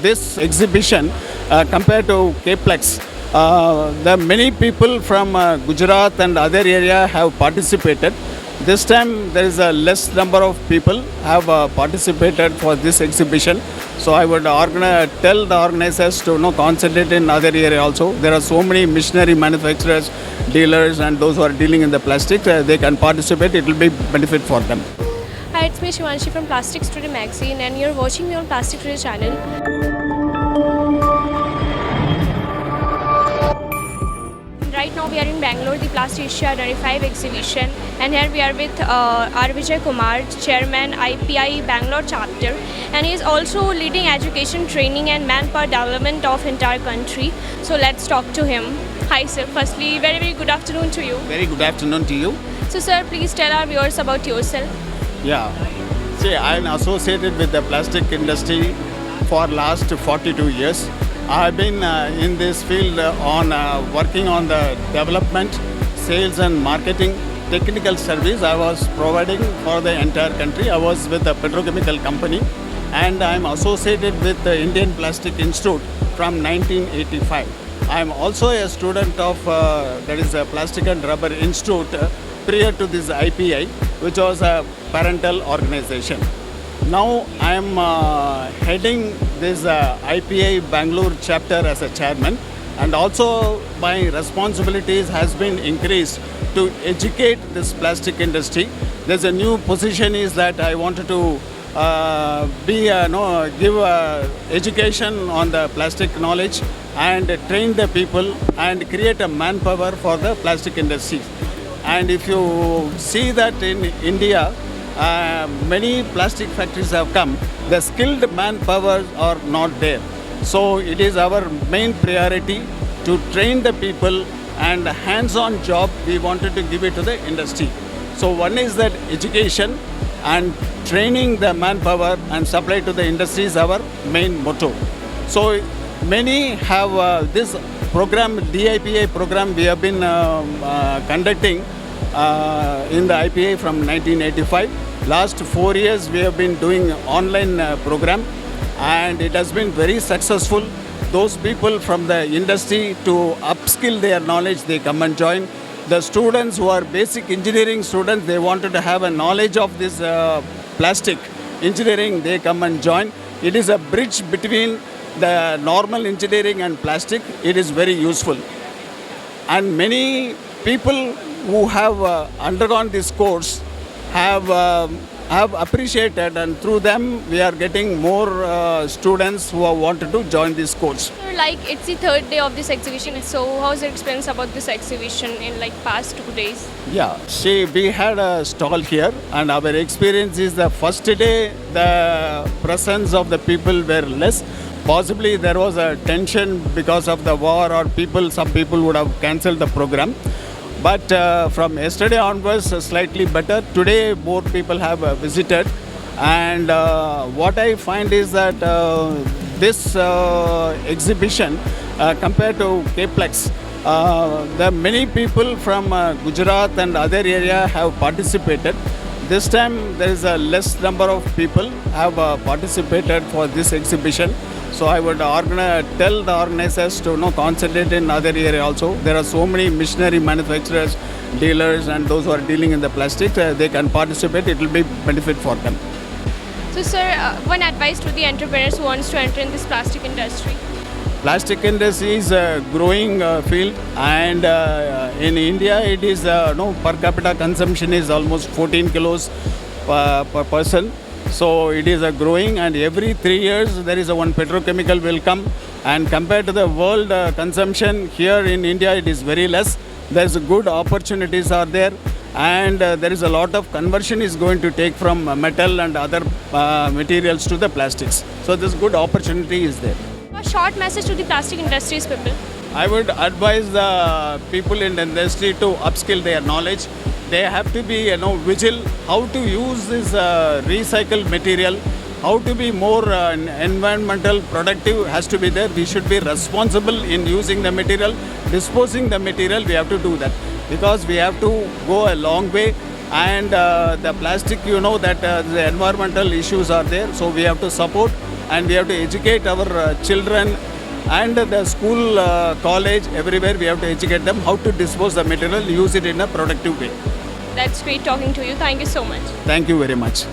This exhibition, compared to Kplex, the many people from Gujarat and other area have participated. This time there is a less number of people have participated for this exhibition. So I would tell the organizers to concentrate in other area also. There are so many machinery manufacturers, dealers, and those who are dealing in the plastic. They can participate. It will be benefit for them. Hi, it's me Shivanshi from Plastic Today magazine and you're watching me on Plastic Today channel. Right now we are in Bangalore, the Plastic Asia 25 exhibition, and here we are with R. Vijay Kumar, Chairman IPI Bangalore chapter, and he is also leading education, training and manpower development of entire country. So let's talk to him. Hi sir, firstly very good afternoon to you. Very good afternoon to you. So sir, please tell our viewers about yourself. Yeah. See, I'm associated with the plastic industry for last 42 years. I've been in this field working on the development, sales and marketing, technical service I was providing for the entire country. I was with a petrochemical company and I'm associated with the Indian Plastic Institute from 1985. I'm also a student of that is a Plastic and Rubber Institute prior to this IPI, which was a parental organization. Now I am heading this IPI Bangalore chapter as a chairman, and also my responsibilities has been increased to educate this plastic industry. There's a new position is that I wanted to give education on the plastic knowledge and train the people and create a manpower for the plastic industry. And if you see that in India, many plastic factories have come, the skilled manpower are not there. So it is our main priority to train the people, and hands-on job we wanted to give it to the industry. So one is that education and training the manpower and supply to the industry is our main motto. So many have this program, DIPA program we have been conducting in the IPA from 1985. Last 4 years we have been doing online program, and it has been very successful. Those people from the industry to upskill their knowledge, they come and join. The students who are basic engineering students, they wanted to have a knowledge of this plastic engineering, they come and join. It is a bridge between the normal engineering and plastic. It is very useful. And many people who have undergone this course have appreciated, and through them we are getting more students who have wanted to join this course. Like it's the third day of this exhibition, so how's your experience about this exhibition in like past 2 days? Yeah, see, we had a stall here, and our experience is the first day the presence of the people were less. Possibly there was a tension because of the war, or some people would have cancelled the program. But from yesterday onwards, slightly better. Today, more people have visited. And what I find is that this exhibition, compared to Kplex, the many people from Gujarat and other area have participated. This time, there is a less number of people have participated for this exhibition. So I would tell the organizers to concentrate in other area also. There are so many machinery manufacturers, dealers, and those who are dealing in the plastic. They can participate. It will be benefit for them. So sir, one advice to the entrepreneurs who wants to enter in this plastic industry? Plastic industry is a growing field, and in India it is per capita consumption is almost 14 kilos per person. So it is a growing, and every 3 years there is a one petrochemical will come, and compared to the world consumption here in India it is very less. There's good opportunities are there, and there is a lot of conversion is going to take from metal and other materials to the plastics. So this good opportunity is there. A short message to the plastic industry's people. I would advise the people in the industry to upskill their knowledge. They have to be vigilant how to use this recycled material, how to be more environmental productive has to be there. We should be responsible in using the material, disposing the material. We have to do that because we have to go a long way, and the plastic, that the environmental issues are there, so we have to support. and we have to educate our children and the school, college, everywhere we have to educate them how to dispose the material, use it in a productive way. That's great talking to you. Thank you so much. Thank you very much.